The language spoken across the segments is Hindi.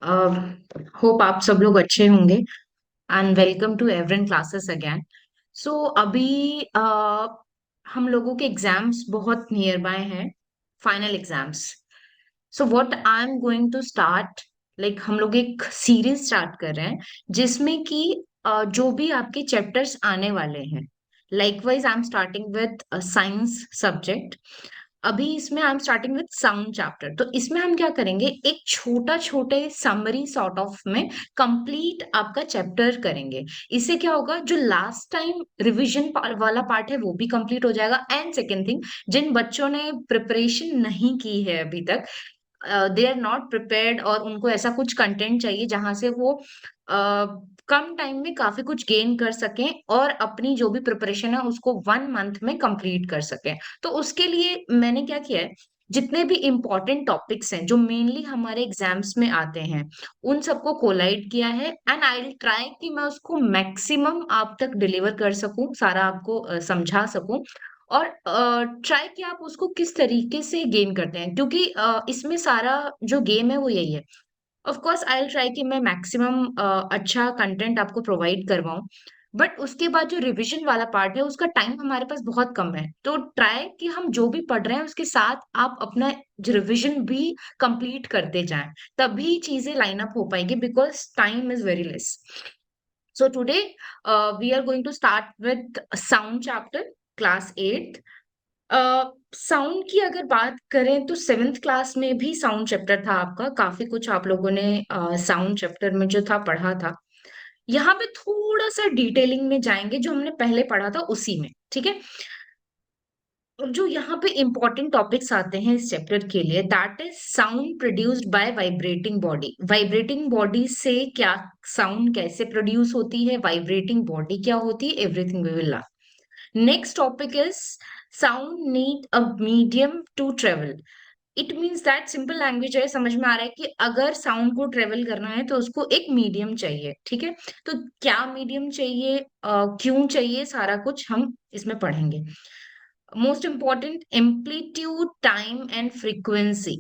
होप आप सब लोग अच्छे होंगे एंड वेलकम टू एवरन क्लासेस अगेन। सो अभी हम लोगों के एग्जाम्स बहुत नियर बाय हैं, final exams. So what I am going to start, like हम लोग एक सीरीज स्टार्ट कर रहे हैं जिसमें कि जो भी आपके चैप्टर्स आने वाले हैं, likewise I am starting with science subject. अभी इसमें I am starting with sound chapter. तो इसमें हम क्या करेंगे, एक छोटा छोटे समरी सॉर्ट ऑफ में कंप्लीट आपका चैप्टर करेंगे। इससे क्या होगा, जो लास्ट टाइम रिवीजन वाला पार्ट है वो भी कंप्लीट हो जाएगा। एंड सेकेंड थिंग, जिन बच्चों ने प्रिपरेशन नहीं की है अभी तक, दे आर नॉट प्रिपेयर्ड और उनको ऐसा कुछ कंटेंट चाहिए जहां से वो कम टाइम में काफी कुछ गेन कर सकें और अपनी जो भी प्रिपरेशन है उसको 1 मंथ में कंप्लीट कर सकें। तो उसके लिए मैंने क्या किया है, जितने भी इम्पोर्टेंट टॉपिक्स हैं जो मेनली हमारे एग्जाम्स में आते हैं, उन सबको कोलाइड किया है। एंड आई विल ट्राई कि मैं उसको मैक्सिमम आप तक डिलीवर कर सकूं, सारा आपको समझा सकूं। और ट्राई कि आप उसको किस तरीके से गेन करते हैं, क्योंकि इसमें सारा जो गेम है वो यही है। Of course I will try कि मैं मैक्सिमम अच्छा कंटेंट आपको प्रोवाइड करवाऊं। बट उसके बाद जो रिवीजन वाला पार्ट है उसका टाइम हमारे पास बहुत कम है, तो ट्राई कि हम जो भी पढ़ रहे हैं उसके साथ आप अपना रिवीजन भी कंप्लीट करते जाएं। तभी चीजें लाइन अप हो पाएगी, because time is very less. So today we are going to start with sound chapter, class 8। Sound की अगर बात करें तो 7th क्लास में भी साउंड चैप्टर था आपका। काफी कुछ आप लोगों ने साउंड चैप्टर में जो था पढ़ा था। यहाँ पे थोड़ा सा डिटेलिंग में जाएंगे, जो हमने पहले पढ़ा था उसी में, ठीक है। और जो यहाँ पे इंपॉर्टेंट टॉपिक्स आते हैं इस चैप्टर के लिए, that is sound produced by vibrating body. Vibrating body से क्या साउंड कैसे प्रोड्यूस होती है, वाइब्रेटिंग बॉडी क्या होती है, everything we will learn. Next topic is sound need a medium to travel. It means that, simple language है, समझ में आ रहा है कि अगर साउंड को ट्रेवल करना है तो उसको एक मीडियम चाहिए, ठीक है। तो क्या मीडियम चाहिए, क्यों चाहिए, सारा कुछ हम इसमें पढ़ेंगे। Most important, amplitude, time and frequency.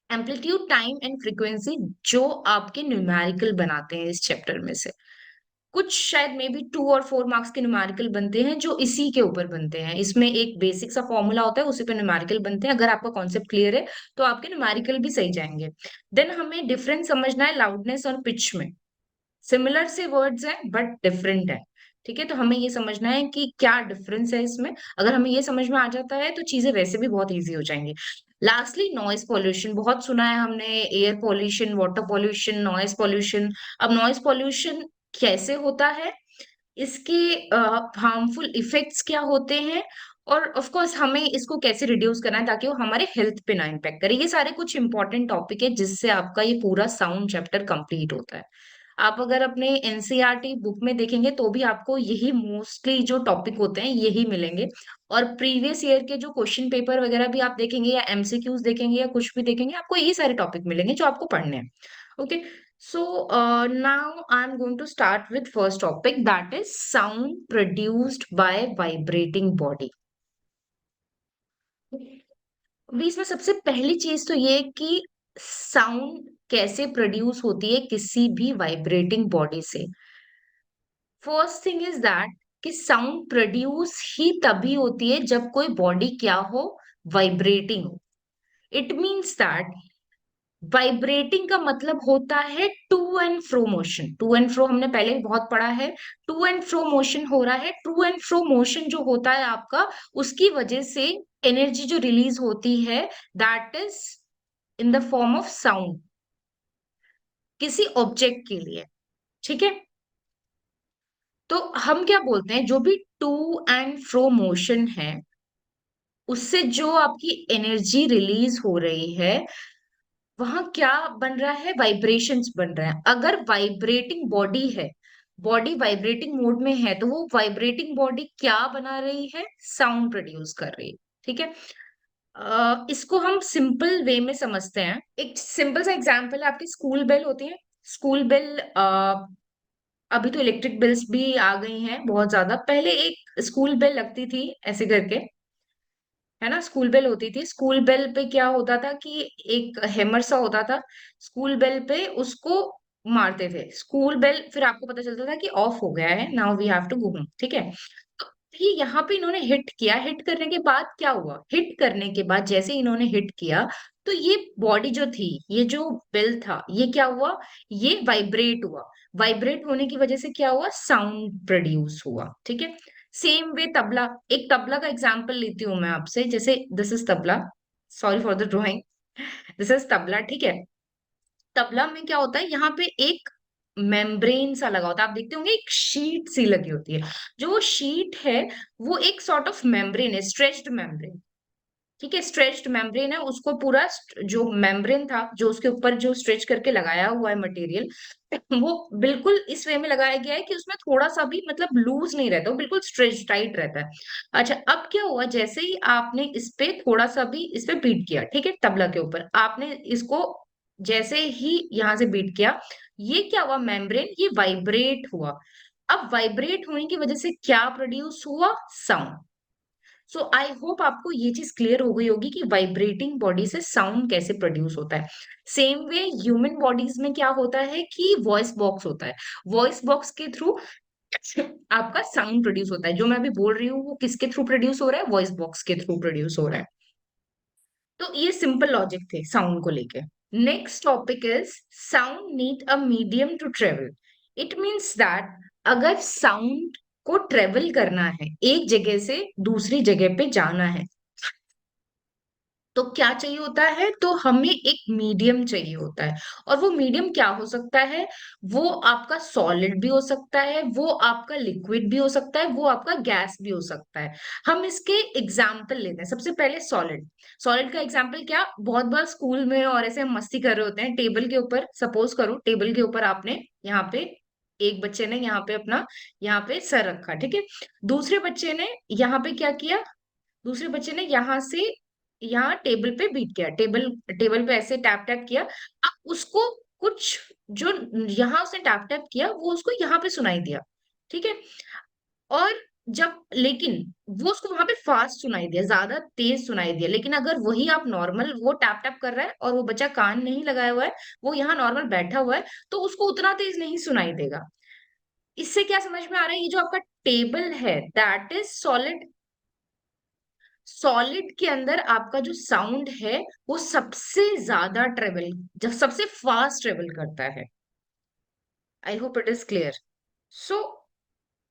Amplitude, time and frequency जो आपके न्यूमेरिकल बनाते हैं इस चैप्टर में से। कुछ शायद मे बी 2 और 4 मार्क्स के न्यूमेरिकल बनते हैं जो इसी के ऊपर बनते हैं। इसमें एक बेसिक सा फॉर्मूला होता है, उसी पे न्यूमेरिकल बनते हैं। अगर आपका कॉन्सेप्ट क्लियर है तो आपके न्यूमेरिकल भी सही जाएंगे। देन हमें डिफरेंस समझना है लाउडनेस और पिच में। सिमिलर से वर्ड्स हैं बट डिफरेंट है, ठीक है। तो हमें ये समझना है कि क्या डिफरेंस है इसमें। अगर हमें ये समझ में आ जाता है तो चीजें वैसे भी बहुत इजी हो जाएंगी। Lastly, noise pollution. बहुत सुना है हमने, air pollution, water pollution, noise pollution. अब नॉइस पॉल्यूशन कैसे होता है, इसके हार्मफुल इफेक्ट्स क्या होते हैं, और ऑफ कोर्स हमें इसको कैसे रिड्यूस करना है ताकि वो हमारे हेल्थ पे ना इम्पेक्ट करे। ये सारे कुछ इंपॉर्टेंट टॉपिक है जिससे आपका ये पूरा साउंड चैप्टर कंप्लीट होता है। आप अगर अपने एनसीईआरटी बुक में देखेंगे तो भी आपको यही मोस्टली जो टॉपिक होते हैं यही मिलेंगे। और प्रीवियस ईयर के जो क्वेश्चन पेपर वगैरह भी आप देखेंगे या एमसीक्यूज देखेंगे या कुछ भी देखेंगे, आपको यही सारे टॉपिक मिलेंगे जो आपको पढ़ने हैं। Okay, so now I'm going to start with first topic, that is sound produced by vibrating body। अभी इसमें सबसे पहली चीज तो ये है कि साउंड कैसे प्रोड्यूस होती है किसी भी वाइब्रेटिंग बॉडी से। फर्स्ट थिंग इज दैट कि साउंड प्रोड्यूस ही तभी होती है जब कोई बॉडी क्या हो, वाइब्रेटिंग हो। इट मीन्स दैट वाइब्रेटिंग का मतलब होता है to and fro motion. To and fro हमने पहले भी बहुत पढ़ा है। टू एंड फ्रो मोशन हो रहा है। टू एंड फ्रो मोशन जो होता है आपका, उसकी वजह से एनर्जी जो रिलीज होती है, that is in the form of sound, किसी ऑब्जेक्ट के लिए, ठीक है। तो हम क्या बोलते हैं, जो भी टू एंड फ्रो मोशन है उससे जो आपकी एनर्जी रिलीज हो रही है, वहां क्या बन रहा है, वाइब्रेशंस बन रहे हैं। अगर वाइब्रेटिंग बॉडी है, बॉडी वाइब्रेटिंग मोड में है, तो वो वाइब्रेटिंग बॉडी क्या बना रही है, साउंड प्रोड्यूस कर रही है, ठीक है। इसको हम सिंपल वे में समझते हैं। एक सिंपल सा एग्जांपल है, आपकी स्कूल बेल होती है। स्कूल बेल, अभी तो इलेक्ट्रिक बेल्स भी आ गई हैं बहुत ज्यादा। पहले एक स्कूल बेल लगती थी ऐसे करके, है ना? स्कूल बेल होती थी। स्कूल बेल पे क्या होता था कि एक हैमर सा होता था, स्कूल बेल पे उसको मारते थे। स्कूल बेल फिर आपको पता चलता था कि ऑफ हो गया है, now we have to go home, ठीक है? तो ये यहाँ पे इन्होंने हिट किया, हिट करने के बाद क्या हुआ? हिट करने के बाद जैसे इन्होंने हिट किया, तो ये बॉडी जो थी, ये जो बेल था, ये क्या हुआ? ये वाइब्रेट हुआ। वाइब्रेट होने की वजह से क्या हुआ? साउंड प्रोड्यूस हुआ, ठीक है? सेम वे तबला, एक तबला का एग्जांपल लेती हूँ मैं आपसे, जैसे this is tabla, sorry for the drawing, this is tabla, ठीक है? तबला में क्या होता है, यहाँ पे एक मेम्ब्रेन सा लगा होता है, आप देखते होंगे एक शीट सी लगी होती है। जो वो शीट है, वो एक सॉर्ट ऑफ मेम्ब्रेन है, स्ट्रेच्ड मेम्ब्रेन, ठीक है? स्ट्रेच्ड मेम्ब्रेन है, उसको पूरा जो मेम्ब्रेन था, जो उसके ऊपर जो स्ट्रेच करके लगाया हुआ है मटेरियल, वो बिल्कुल इस वे में लगाया गया है कि उसमें थोड़ा सा भी मतलब लूज नहीं रहता, वो बिल्कुल स्ट्रेच टाइट रहता है। अच्छा, अब क्या हुआ, जैसे ही आपने इस पे थोड़ा सा भी इस पे बीट किया, ठीक है, तबला के ऊपर आपने इसको जैसे ही यहाँ से बीट किया, ये क्या हुआ? मेम्ब्रेन ये वाइब्रेट हुआ। अब वाइब्रेट होने की वजह से क्या प्रोड्यूस हुआ? साउंड। सो आई होप आपको ये चीज क्लियर हो गई होगी कि वाइब्रेटिंग बॉडी से साउंड कैसे प्रोड्यूस होता है। सेम वे ह्यूमन बॉडीज में क्या होता है कि वॉइस बॉक्स होता है, वॉइस बॉक्स के थ्रू आपका साउंड प्रोड्यूस होता है। जो मैं अभी बोल रही हूँ वो किसके थ्रू प्रोड्यूस हो रहा है? वॉइस बॉक्स के थ्रू प्रोड्यूस हो रहा है। तो ये सिंपल लॉजिक थे साउंड को लेके। Next topic is sound need a medium to travel. It means that अगर साउंड को ट्रेवल करना है, एक जगह से दूसरी जगह पे जाना है, तो क्या चाहिए होता है? तो हमें एक मीडियम चाहिए होता है। और वो मीडियम क्या हो सकता है? वो आपका सॉलिड भी हो सकता है, वो आपका लिक्विड भी हो सकता है, वो आपका गैस भी हो सकता है। हम इसके एग्जाम्पल लेते हैं। सबसे पहले सॉलिड। सॉलिड का एग्जाम्पल क्या? बहुत बार स्कूल में और ऐसे हम मस्ती कर रहे होते हैं, टेबल के ऊपर, सपोज करो टेबल के ऊपर आपने यहाँ पे एक बच्चे ने यहाँ पे अपना यहाँ पे सर रखा, ठीक है? दूसरे बच्चे ने यहाँ पे क्या किया? दूसरे बच्चे ने यहाँ से यहाँ टेबल पे बीट किया, टेबल टेबल पे ऐसे टैप टैप किया। अब उसको कुछ जो यहाँ उसने टैप टैप किया वो उसको यहाँ पे सुनाई दिया, ठीक है? और जब लेकिन वो उसको वहां पे फास्ट सुनाई दिया, ज्यादा तेज सुनाई दिया। लेकिन अगर वही आप नॉर्मल, वो टैप टैप कर रहा है और वो बच्चा कान नहीं लगाया हुआ है, वो यहाँ नॉर्मल बैठा हुआ है, तो उसको उतना तेज नहीं सुनाई देगा। इससे क्या समझ में आ रहा है? ये जो आपका टेबल है दैट इज सॉलिड। सॉलिड के अंदर आपका जो साउंड है वो सबसे ज्यादा ट्रेवल, जब सबसे फास्ट ट्रेवल करता है। I hope it is clear. So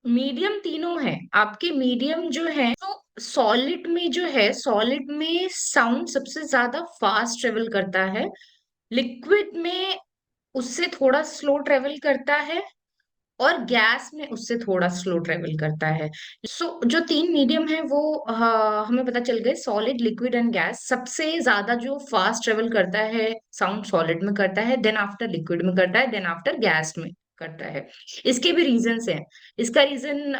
medium तीनों है आपके। मीडियम जो है तो सॉलिड में जो है, सॉलिड में साउंड सबसे ज्यादा फास्ट ट्रेवल करता है। लिक्विड में उससे थोड़ा स्लो ट्रेवल करता है, और गैस में उससे थोड़ा स्लो ट्रेवल करता है। जो तीन मीडियम है वो हमें पता चल गए, सॉलिड, लिक्विड एंड गैस। सबसे ज्यादा जो फास्ट ट्रेवल करता है साउंड सॉलिड में करता है, देन आफ्टर लिक्विड में करता है, देन आफ्टर गैस में करता है। इसके भी रीजंस हैं। इसका रीजन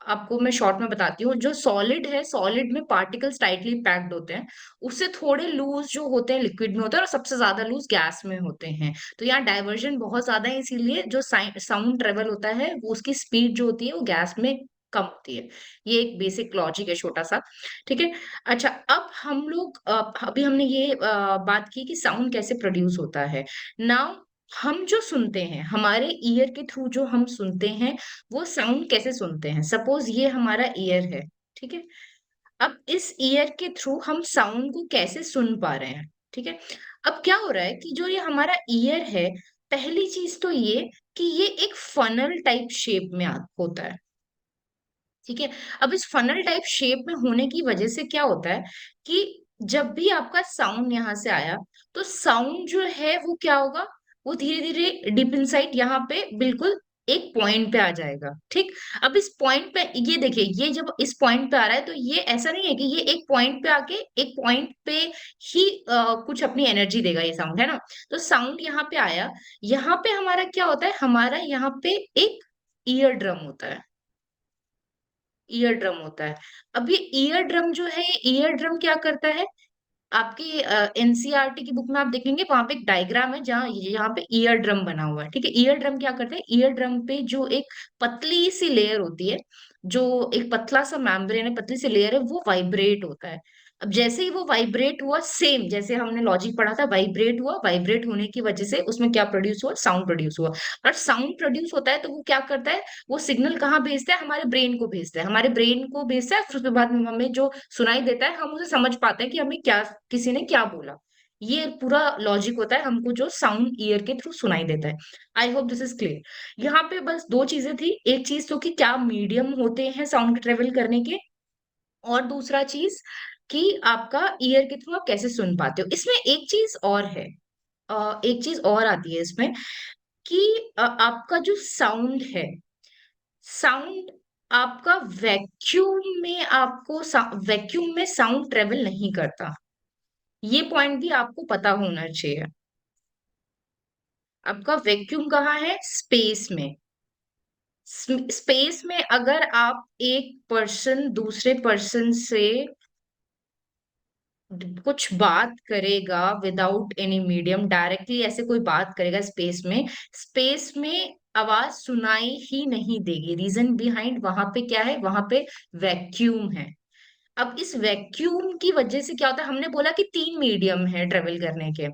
आपको मैं शॉर्ट में बताती हूँ। जो सॉलिड है, सॉलिड में पार्टिकल्स टाइटली पैक्ड होते हैं, उससे थोड़े लूज जो होते हैं लिक्विड में होते हैं, और सबसे ज्यादा लूज गैस में होते हैं। तो यहाँ डाइवर्जन बहुत ज्यादा है, इसीलिए जो साउंड ट्रेवल होता है वो उसकी स्पीड जो होती है वो गैस में कम होती है। ये एक बेसिक लॉजिक है छोटा सा, ठीक है? अच्छा, अब हम लोग अभी हमने ये बात की कि साउंड कैसे प्रोड्यूस होता है। नाउ हम जो सुनते हैं, हमारे ईयर के थ्रू जो हम सुनते हैं, वो साउंड कैसे सुनते हैं? सपोज ये हमारा ईयर है, ठीक है? अब इस ईयर के थ्रू हम साउंड को कैसे सुन पा रहे हैं, ठीक है? अब क्या हो रहा है कि जो ये हमारा ईयर है, पहली चीज तो ये कि ये एक फनल टाइप शेप में होता है, ठीक है? अब इस फनल टाइप शेप में होने की वजह से क्या होता है कि जब भी आपका साउंड यहाँ से आया, तो साउंड जो है वो क्या होगा? वो धीरे धीरे डीप इनसाइड यहाँ पे बिल्कुल एक पॉइंट पे आ जाएगा, ठीक? अब इस पॉइंट पे ये देखिए, ये जब इस पॉइंट पे आ रहा है, तो ये ऐसा नहीं है कि ये एक पॉइंट पे आके एक पॉइंट पे ही कुछ अपनी एनर्जी देगा, ये साउंड है ना? तो साउंड यहाँ पे आया, यहाँ पे हमारा क्या होता है? हमारा यहाँ पे एक ईयर ड्रम होता है, ईयर ड्रम होता है। अब ये ईयर ड्रम जो है, ये ईयर ड्रम क्या करता है? आपकी एनसीईआरटी की बुक में आप देखेंगे वहां पे एक डायग्राम है जहाँ यहाँ पे ईयर ड्रम बना हुआ है। ठीक है, ईयर ड्रम क्या करते हैं, ईयर ड्रम पे जो एक पतली सी लेयर होती है, जो एक पतला सा मेम्ब्रेन है, पतली सी लेयर है, वो वाइब्रेट होता है। अब जैसे ही वो वाइब्रेट हुआ, सेम जैसे हमने लॉजिक पढ़ा था, वाइब्रेट हुआ, वाइब्रेट होने की वजह से उसमें क्या प्रोड्यूस हुआ, साउंड प्रोड्यूस हुआ। और साउंड प्रोड्यूस होता है तो वो क्या करता है, वो सिग्नल कहाँ भेजता है, हमारे ब्रेन को भेजता है, हमारे ब्रेन को भेजता है, फिर उसके बाद में हमें जो सुनाई देता है हम उसे समझ पाते हैं कि हमें क्या, किसी ने क्या बोला। ये पूरा लॉजिक होता है हमको जो साउंड ईयर के थ्रू सुनाई देता है। आई होप दिस इज क्लियर। यहाँ पे बस दो चीजें थी, एक चीज तो कि क्या मीडियम होते हैं साउंड ट्रेवल करने के, और दूसरा चीज कि आपका ईयर के थ्रू आप कैसे सुन पाते हो। इसमें एक चीज और है, एक चीज और आती है इसमें कि आपका जो साउंड है, साउंड आपका वैक्यूम में साउंड ट्रेवल नहीं करता। ये पॉइंट भी आपको पता होना चाहिए। आपका वैक्यूम कहाँ है, स्पेस में। स्पेस में अगर आप एक पर्सन दूसरे पर्सन से कुछ बात करेगा विदाउट एनी मीडियम, डायरेक्टली ऐसे कोई बात करेगा स्पेस में आवाज सुनाई ही नहीं देगी। रीजन बिहाइंड वहां पे क्या है, वहां पे वैक्यूम है। अब इस वैक्यूम की वजह से क्या होता है, हमने बोला कि तीन मीडियम है ट्रेवल करने के,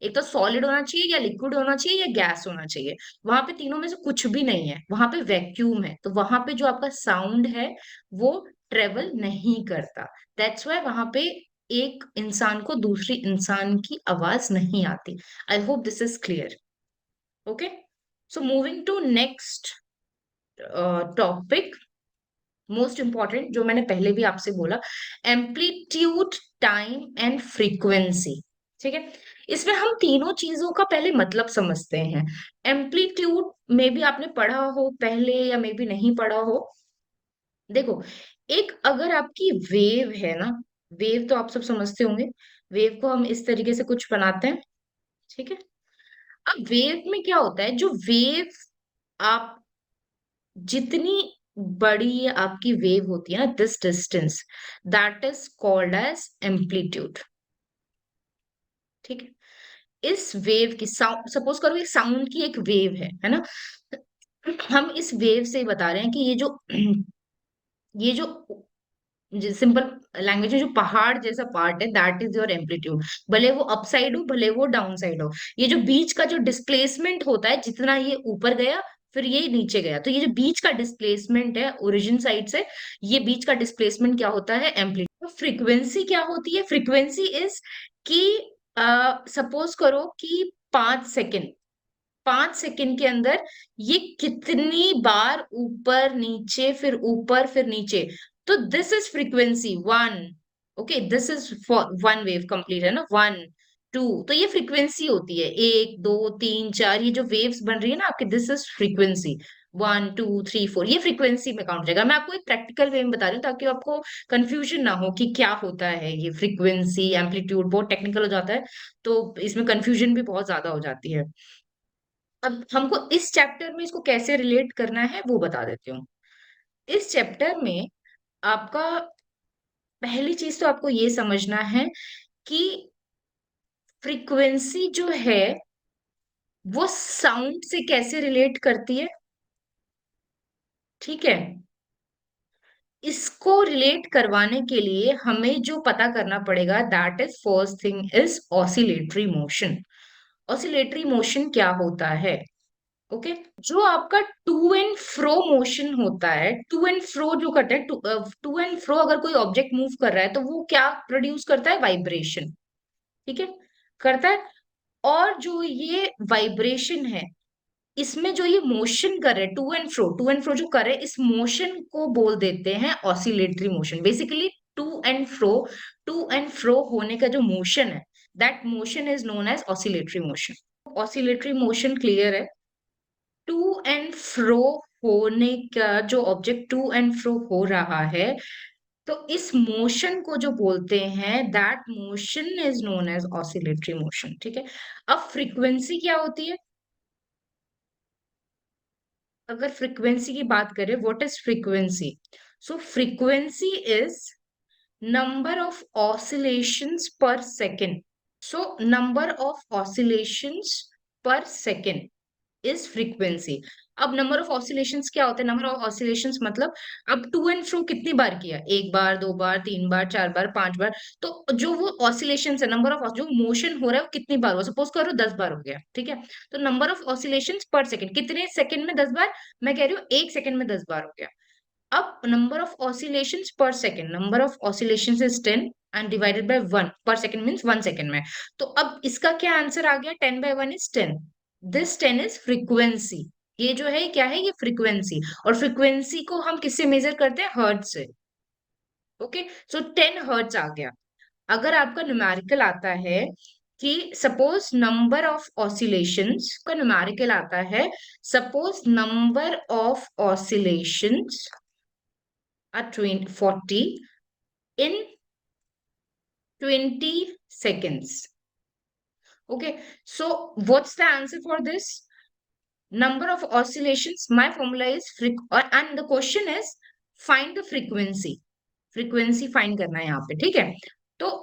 एक तो सॉलिड होना चाहिए, या लिक्विड होना चाहिए, या गैस होना चाहिए। वहां पे तीनों में से कुछ भी नहीं है, वहां पे वैक्यूम है, तो वहां पे जो आपका साउंड है वो ट्रेवल नहीं करता। दैट्स वाई वहां पे एक इंसान को दूसरी इंसान की आवाज नहीं आती। I hope this is clear. Okay, so moving to next topic, most important, जो मैंने पहले भी आपसे बोला, एम्पलीट्यूड, टाइम एंड फ्रीक्वेंसी। ठीक है, इसमें हम तीनों चीजों का पहले मतलब समझते हैं। एम्पलीट्यूड में भी आपने पढ़ा हो पहले, या मे भी नहीं पढ़ा हो। देखो, एक अगर आपकी वेव है ना, वेव तो आप सब समझते होंगे, वेव को हम इस तरीके से कुछ बनाते हैं। ठीक है, अब वेव में क्या होता है, जो वेव आप, जितनी बड़ी आपकी वेव होती है ना, this distance, that is called as amplitude. ठीक है, इस वेव की साउंड, सपोज करो ये साउंड की एक वेव है ना, हम इस वेव से बता रहे हैं कि ये जो सिंपल लैंग्वेज में जो पहाड़ जैसा पार्ट है, दैट इज योर एम्पलीट्यूड। भले वो अप साइड हो, भले वो डाउन साइड हो, ये जो बीच का जो डिस्प्लेसमेंट होता है, जितना ये ऊपर गया फिर ये नीचे गया, तो ये जो बीच का डिस्प्लेसमेंट है ओरिजिन साइड से, ये बीच का डिस्प्लेसमेंट क्या होता है, एम्पलीट्यूड। फ्रीक्वेंसी क्या होती है, फ्रीक्वेंसी इज कि सपोज करो कि 5 सेकेंड, 5 सेकेंड के अंदर ये कितनी बार ऊपर नीचे फिर ऊपर फिर नीचे, तो this is frequency one. Okay, this is for one wave complete है ना, वन टू, तो ये फ्रीक्वेंसी होती है, एक दो तीन चार, ये जो वेव्स बन रही है ना आपके, दिस इज फ्रीक्वेंसी। 1 2 3 4, ये फ्रीक्वेंसी में काउंट रहेगा। मैं आपको एक प्रैक्टिकल वे में बता रही हूँ ताकि आपको कंफ्यूजन ना हो कि क्या होता है ये फ्रीक्वेंसी एम्पलीट्यूड, बहुत टेक्निकल हो जाता है, तो इसमें कंफ्यूजन भी बहुत ज्यादा हो जाती है। अब हमको इस चैप्टर में इसको कैसे रिलेट करना है वो बता देती हूँ। इस चैप्टर में आपका पहली चीज तो आपको ये समझना है कि फ्रीक्वेंसी जो है वो साउंड से कैसे रिलेट करती है। ठीक है, इसको रिलेट करवाने के लिए हमें जो पता करना पड़ेगा, that is first thing is oscillatory motion. Oscillatory motion क्या होता है, ओके, जो आपका टू एंड फ्रो मोशन होता है, टू एंड फ्रो जो करते हैं, टू एंड फ्रो, अगर कोई ऑब्जेक्ट मूव कर रहा है तो वो क्या प्रोड्यूस करता है, वाइब्रेशन। ठीक है, करता है। और जो ये वाइब्रेशन है, इसमें जो ये मोशन कर रहे हैं, टू एंड फ्रो जो कर रहे हैं, इस मोशन को बोल देते हैं oscillatory motion. Basically to and fro होने का जो मोशन है, that motion is known as oscillatory motion. Oscillatory motion clear है, टू एंड फ्रो होने का, जो ऑब्जेक्ट टू एंड फ्रो हो रहा है, तो इस मोशन को जो बोलते हैं, that motion is known as oscillatory motion. ठीक है, अब फ्रीक्वेंसी क्या होती है, अगर फ्रीक्वेंसी की बात करें, what is frequency, so frequency is number of oscillations per second. So number of oscillations per second is frequency. अब नंबर ऑफ ऑसिलेशंस क्या होते हैं? नंबर ऑफ ऑसिलेशंस मतलब अब टू एंड फ्रो कितनी बार किया, एक बार, दो बार, तीन बार, चार बार, पांच बार। तो जो वो ऑसिलेशंस है, नंबर ऑफ जो मोशन हो रहा है वो कितनी बार हुआ, सपोज करो 10 बार हो गया, ठीक है। तो नंबर ऑफ ऑसिलेशंस पर सेकंड, कितने सेकंड में 10 बार? मैं कह रही हूँ एक सेकंड में 10 बार हो गया। अब नंबर ऑफ ऑसिलेशंस पर second, number of oscillations is 10 and divided by 1 पर सेकंड मींस 1 सेकंड में। तो अब इसका क्या आंसर आ गया? 10/1 इज 10। This 10 is frequency. ये जो है क्या है? ये फ्रीक्वेंसी। और फ्रीक्वेंसी को हम किससे मेजर करते हैं? हर्ट्ज से। ओके, सो 10 हर्ट्ज आ गया। अगर आपका न्यूमेरिकल आता है कि सपोज नंबर ऑफ ऑसिलेशंस का न्यूमेरिकल आता है, suppose number of oscillations are 40 in 20 seconds. Okay, so what's the answer for this? Number of oscillations, my formula is and the question is find the frequency. Frequency find करना है यहाँ पे, ठीक है। तो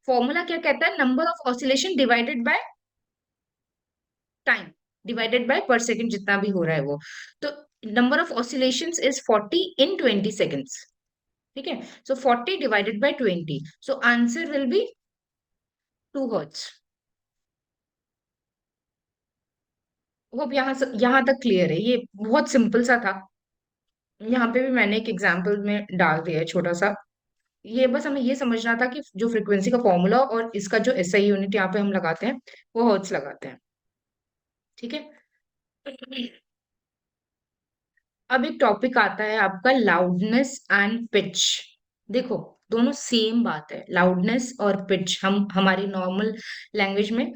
फॉर्मूला क्या कहता है? Number of oscillation divided by time, divided by पर सेकंड, जितना भी हो रहा है वो। तो number of oscillations is 40 in 20 seconds, ठीक है। सो 40 divided by 20, so answer will be 2 hertz. Hope यहाँ तक क्लियर है। ये बहुत सिंपल सा था। यहाँ पे भी मैंने एक एग्जांपल में डाल दिया है छोटा सा। ये बस हमें ये समझना था कि जो फ्रीक्वेंसी का फॉर्मूला और इसका जो एसआई यूनिट यहाँ पे हम लगाते हैं वो हर्ट्ज लगाते हैं, ठीक है। अब एक टॉपिक आता है आपका लाउडनेस एंड पिच। देखो, दोनों सेम बात है, लाउडनेस और पिच हम हमारी नॉर्मल लैंग्वेज में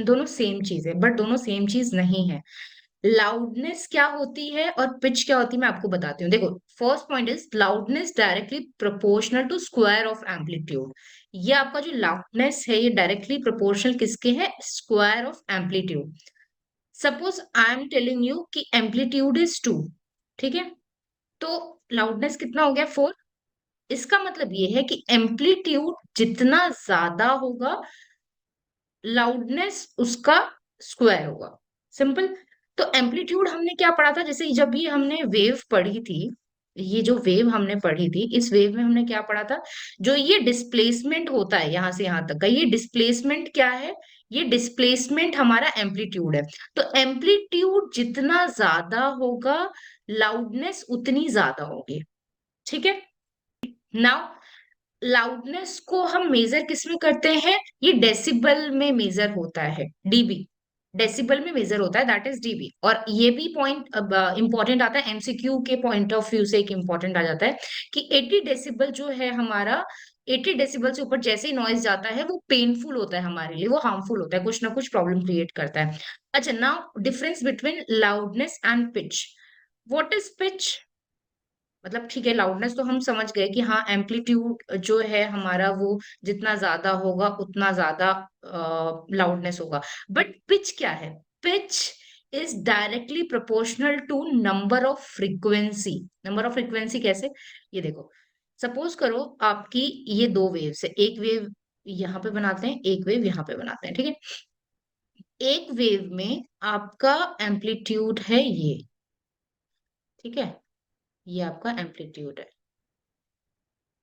दोनों सेम चीज है, बट दोनों सेम चीज नहीं है। लाउडनेस क्या होती है और पिच क्या होती है, मैं आपको बताती हूँ। देखो, first point is loudness directly proportional to square of amplitude. ये आपका जो लाउडनेस है ये डायरेक्टली प्रोपोर्शनल किसके है? Square of amplitude. Suppose I am telling you कि एम्पलीट्यूड इज 2, ठीक है। तो लाउडनेस कितना हो गया? 4। इसका मतलब ये है कि एम्पलीट्यूड जितना ज्यादा होगा, लाउडनेस उसका स्क्वायर होगा। सिंपल। तो एम्पलीट्यूड हमने क्या पढ़ा था? जैसे जब भी हमने वेव पढ़ी थी, ये जो वेव हमने पढ़ी थी, इस वेव में हमने क्या पढ़ा था? जो ये डिस्प्लेसमेंट होता है यहां से यहां तक का, ये डिस्प्लेसमेंट क्या है? ये डिस्प्लेसमेंट हमारा एम्पलीट्यूड है। तो एम्पलीट्यूड जितना ज्यादा होगा, लाउडनेस उतनी ज्यादा होगी, ठीक है। नाउ लाउडनेस को हम मेजर किस में करते हैं? ये डेसिबल में मेजर होता है, डीबी। डेसिबल में मेजर होता है, दैट इज डीबी। और ये भी पॉइंट इंपॉर्टेंट आता है, एमसीक्यू के पॉइंट ऑफ व्यू से एक इंपॉर्टेंट आ जाता है कि 80 डेसिबल जो है हमारा, 80 डेसिबल से ऊपर जैसे ही नॉइज जाता है वो पेनफुल होता है हमारे लिए, वो हार्मफुल होता है, कुछ ना कुछ प्रॉब्लम क्रिएट करता है। अच्छा, now difference between loudness and pitch. What is pitch? मतलब ठीक है, लाउडनेस तो हम समझ गए कि हाँ, एम्पलीट्यूड जो है हमारा वो जितना ज्यादा होगा उतना ज्यादा लाउडनेस होगा। बट पिच क्या है? Pitch is directly proportional to number of frequency. Number of frequency कैसे? ये देखो, सपोज करो आपकी ये दो वेव्स है, एक वेव यहाँ पे बनाते हैं, एक वेव यहाँ पे बनाते हैं, ठीक है। एक वेव में आपका एम्पलीट्यूड है ये, ठीक है, ये आपका एम्पलीट्यूड है,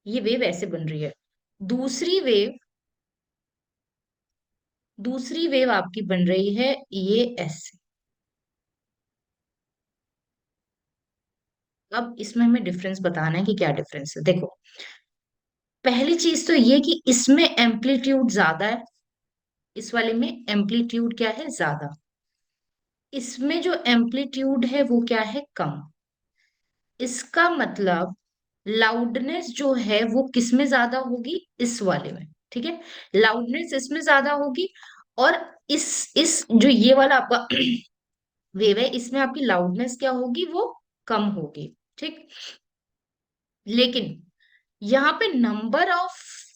ये वेव ऐसे बन रही है। दूसरी वेव दूसरी वेव आपकी बन रही है ये ऐसे। अब इसमें हमें डिफरेंस बताना है कि क्या डिफरेंस है। देखो, पहली चीज तो ये कि इसमें एम्पलीट्यूड ज्यादा है, इस वाले में एम्पलीट्यूड क्या है? ज्यादा। इसमें जो एम्पलीट्यूड है वो क्या है? कम। इसका मतलब लाउडनेस जो है वो किस में ज्यादा होगी? इस वाले में, ठीक है। लाउडनेस इसमें ज्यादा होगी। और इस जो ये वाला आपका वेव है, इसमें आपकी लाउडनेस क्या होगी? वो कम होगी, ठीक। लेकिन यहाँ पे नंबर ऑफ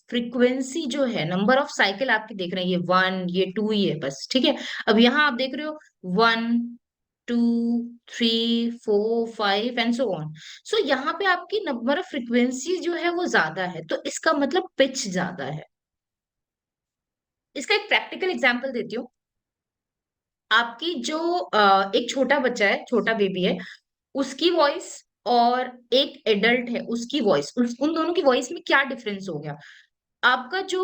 फ्रीक्वेंसी जो है, नंबर ऑफ साइकिल आपकी देख रहे हैं, ये 1 ये 2 ही है बस, ठीक है। अब यहाँ आप देख रहे हो 1 two, three, four, five and so on. So यहाँ पे आपकी नंबर ऑफ फ्रिक्वेंसी जो है वो ज्यादा है, तो इसका मतलब पिच ज्यादा है। इसका एक प्रैक्टिकल एग्जांपल देती हूँ। आपकी जो एक छोटा बच्चा है, छोटा बेबी है, उसकी वॉइस और एक एडल्ट है उसकी वॉइस, उन दोनों की वॉइस में क्या डिफरेंस हो गया? आपका जो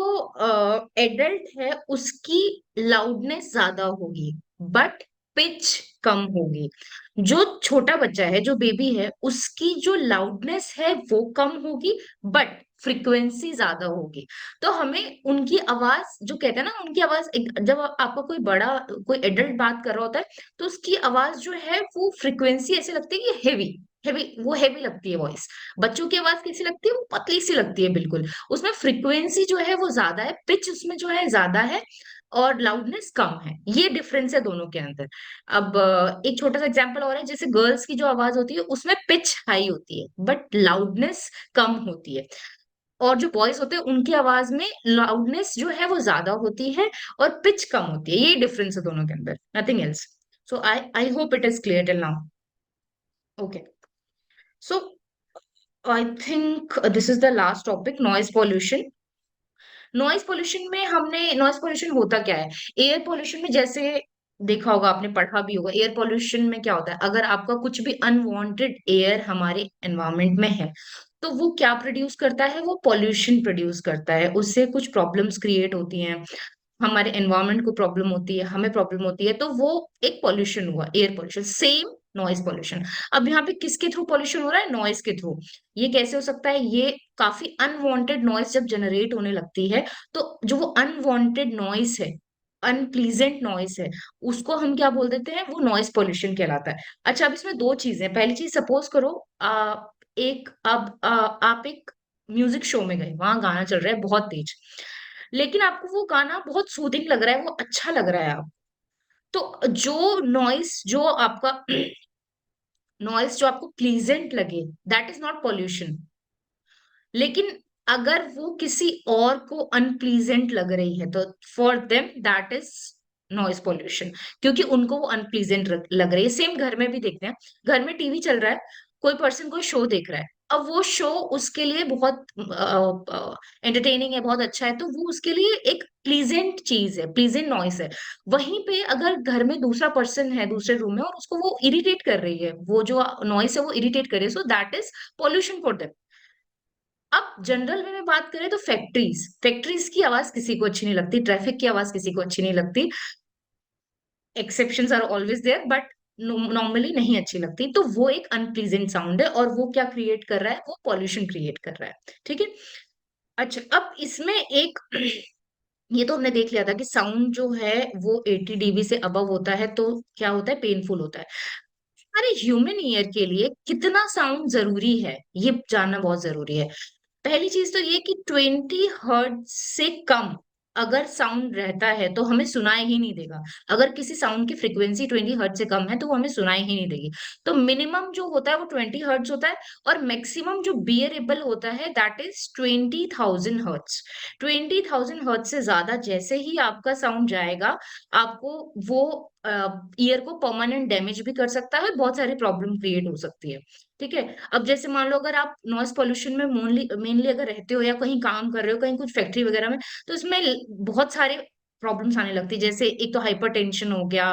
एडल्ट है उसकी लाउडनेस ज्यादा होगी, बट पिच कम होगी। जो छोटा बच्चा है, जो बेबी है, उसकी जो लाउडनेस है वो कम होगी, बट फ्रीक्वेंसी ज्यादा होगी। तो हमें उनकी आवाज, जो कहते हैं ना, उनकी आवाज जब आपका कोई बड़ा, कोई एडल्ट बात कर रहा होता है, तो उसकी आवाज जो है वो फ्रीक्वेंसी ऐसे लगती है कि हेवी, हेवी, वो हेवी लगती है वॉइस। बच्चों की आवाज कैसी लगती है? वो पतली सी लगती है बिल्कुल। उसमें फ्रीक्वेंसी जो है वो ज्यादा है, पिच उसमें जो है ज्यादा है, और लाउडनेस कम है। ये डिफरेंस है दोनों के अंदर। अब एक छोटा सा एग्जांपल और है, जैसे गर्ल्स की जो आवाज होती है उसमें पिच हाई होती है बट लाउडनेस कम होती है, और जो बॉयज होते हैं उनकी आवाज में लाउडनेस जो है वो ज्यादा होती है और पिच कम होती है। ये डिफरेंस है दोनों के अंदर, nothing else. So I hope it is clear till now. Okay, so I think this is the last topic, noise pollution. Noise pollution में हमने, नॉइज पोल्यूशन होता क्या है? एयर पोल्यूशन में जैसे देखा होगा, आपने पढ़ा भी होगा, एयर पोल्यूशन में क्या होता है? अगर आपका कुछ भी अनवांटेड एयर हमारे एनवायरमेंट में है, तो वो क्या प्रोड्यूस करता है? वो पॉल्यूशन प्रोड्यूस करता है, उससे कुछ प्रॉब्लम्स क्रिएट होती हैं, हमारे एनवायरमेंट को प्रॉब्लम होती है, हमें प्रॉब्लम होती है, तो वो एक पॉल्यूशन हुआ, air pollution. Same noise pollution. अब यहाँ पे किसके थ्रू पॉल्यूशन हो रहा है? नॉइज के थ्रू। ये कैसे हो सकता है? ये काफी अनवांटेड नॉइज जब जनरेट होने लगती है, तो जो वो अनवांटेड नॉइज है, अनप्लीजेंट नॉइज है, उसको हम क्या बोल देते हैं? वो नॉइज पॉल्यूशन कहलाता है। अच्छा, अब इसमें दो चीजें। पहली चीज, सपोज करो आप एक म्यूजिक शो में गए, वहां गाना चल रहा है बहुत तेज, लेकिन आपको वो गाना बहुत सूदिंग लग रहा है, वो अच्छा लग रहा है आप, तो जो नॉइस जो आपका नॉइस जो आपको प्लीजेंट लगे, दैट इज नॉट पॉल्यूशन। लेकिन अगर वो किसी और को अनप्लीजेंट लग रही है, तो for them that is noise pollution, क्योंकि उनको वो अनप्लीजेंट लग रही है। सेम घर में भी देखते हैं, घर में टीवी चल रहा है, कोई पर्सन कोई शो देख रहा है, अब वो शो उसके लिए बहुत एंटरटेनिंग है, बहुत अच्छा है, तो वो उसके लिए एक प्लीजेंट चीज है, प्लीजेंट नॉइस है। वहीं पे अगर घर में दूसरा पर्सन है दूसरे रूम में, और उसको वो इरिटेट कर रही है, वो जो नॉइस है वो इरिटेट कर रही है, so that is pollution for them. अब जनरल में बात करें तो फैक्ट्रीज, फैक्ट्रीज की आवाज किसी को अच्छी नहीं लगती, ट्रैफिक की आवाज किसी को अच्छी नहीं लगती, exceptions are always there, but normally नहीं अच्छी लगती। तो वो एक अनप्लीजेंट साउंड है, और वो क्या क्रिएट कर रहा है? वो पॉल्यूशन क्रिएट कर रहा है। ठीक है। अच्छा, अब इसमें एक ये तो हमने देख लिया था कि साउंड जो है वो 80 डीबी से अबव होता है तो क्या होता है? पेनफुल होता है। हमारे ह्यूमन ईयर के लिए कितना साउंड जरूरी है, ये जानना बहुत जरूरी है। पहली चीज तो ये कि 20 हर्ट्ज से कम अगर साउंड रहता है तो हमें सुनाई ही नहीं देगा। अगर किसी साउंड की फ्रीक्वेंसी 20 हर्ट्ज से कम है तो वो हमें सुनाई ही नहीं देगी। तो मिनिमम जो होता है वो 20 हर्ट्ज होता है, और मैक्सिमम जो बियरेबल होता है दैट इज 20,000 हर्ट्ज। 20,000 हर्ट्ज से ज्यादा जैसे ही आपका साउंड जाएगा, आपको वो ईयर को परमानेंट डैमेज भी कर सकता है, बहुत सारी प्रॉब्लम क्रिएट हो सकती है। ठीक है। अब जैसे मान लो, अगर आप नॉइस पोल्यूशन में मेनली मेनली अगर रहते हो या कहीं काम कर रहे हो, कहीं कुछ फैक्ट्री वगैरह में, तो इसमें बहुत सारे प्रॉब्लम्स आने लगती है। जैसे एक तो हाइपरटेंशन हो गया,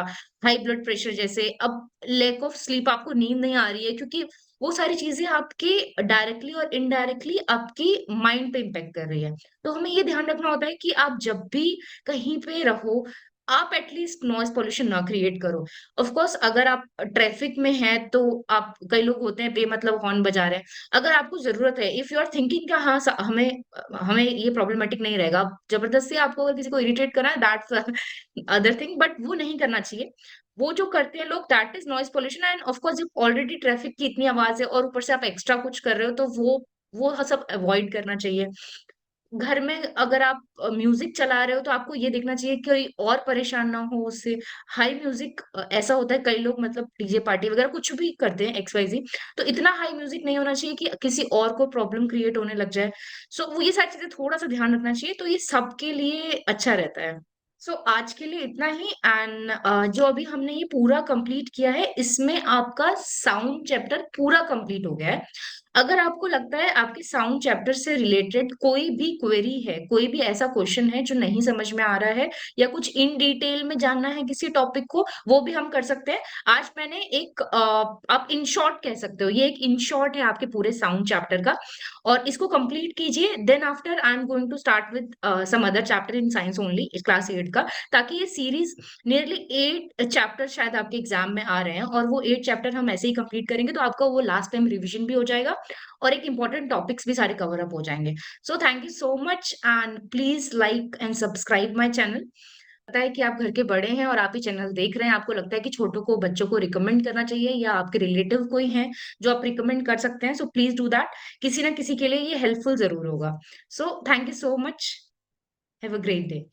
हाई ब्लड प्रेशर, जैसे अब लैक ऑफ स्लीप, आपको नींद नहीं आ रही है, क्योंकि वो सारी चीजें आपके डायरेक्टली और इनडायरेक्टली आपकी माइंड पे इम्पेक्ट कर रही है। तो हमें ये ध्यान रखना होता है कि आप जब भी कहीं पे रहो, आप एटलीस्ट नॉइस पोल्यूशन ना क्रिएट करो। ऑफ कोर्स, अगर आप ट्रैफिक में हैं तो आप, कई लोग होते हैं बेमतलब हॉर्न बजा रहे हैं, अगर आपको जरूरत है, इफ यू आर थिंकिंग का हाँ हमें हमें ये प्रॉब्लमेटिक नहीं रहेगा, आप जबरदस्ती आपको अगर किसी को इरिटेट करना है, दैट्स अदर थिंग, बट वो नहीं करना चाहिए। वो जो करते हैं लोग, that is noise pollution. End of course, जब ऑलरेडी ट्रैफिक की इतनी आवाज है और ऊपर से आप एक्स्ट्रा कुछ कर रहे हो, तो वो सब अवॉइड करना चाहिए। घर में अगर आप म्यूजिक चला रहे हो, तो आपको ये देखना चाहिए कि कोई और परेशान ना हो उससे। हाई म्यूजिक, ऐसा होता है कई लोग मतलब डीजे पार्टी वगैरह कुछ भी करते हैं, एक्स वाई जी, तो इतना हाई म्यूजिक नहीं होना चाहिए कि किसी और को प्रॉब्लम क्रिएट होने लग जाए। सो वो ये सारी चीजें थोड़ा सा ध्यान रखना चाहिए, तो ये सबके लिए अच्छा रहता है। आज के लिए इतना ही एंड जो अभी हमने ये पूरा कंप्लीट किया है, इसमें आपका साउंड चैप्टर पूरा कंप्लीट हो गया है। अगर आपको लगता है आपके साउंड चैप्टर से रिलेटेड कोई भी क्वेरी है, कोई भी ऐसा क्वेश्चन है जो नहीं समझ में आ रहा है या कुछ इन डिटेल में जानना है किसी टॉपिक को, वो भी हम कर सकते हैं। आज मैंने एक आप इन शॉर्ट कह सकते हो, ये एक इन शॉर्ट है आपके पूरे साउंड चैप्टर का, और इसको कंप्लीट कीजिए। Then after I am going to start with some other chapter in science only, class 8 का, ताकि ये सीरीज नियरली 8 चैप्टर शायद आपके एग्जाम में आ रहे हैं, और वो 8 चैप्टर हम ऐसे ही कंप्लीट करेंगे तो आपका वो लास्ट टाइम रिवीजन भी हो जाएगा और एक इंपॉर्टेंट टॉपिक्स भी सारे कवर अप हो जाएंगे। So thank you so much and please like and subscribe my channel. पता है कि आप घर के बड़े हैं और आप ही चैनल देख रहे हैं, आपको लगता है कि छोटों को, बच्चों को रिकमेंड करना चाहिए, या आपके रिलेटिव कोई हैं जो आप रिकमेंड कर सकते हैं, सो प्लीज डू दैट। किसी ना किसी के लिए ये हेल्पफुल जरूर होगा। So thank you so much. Have a great day.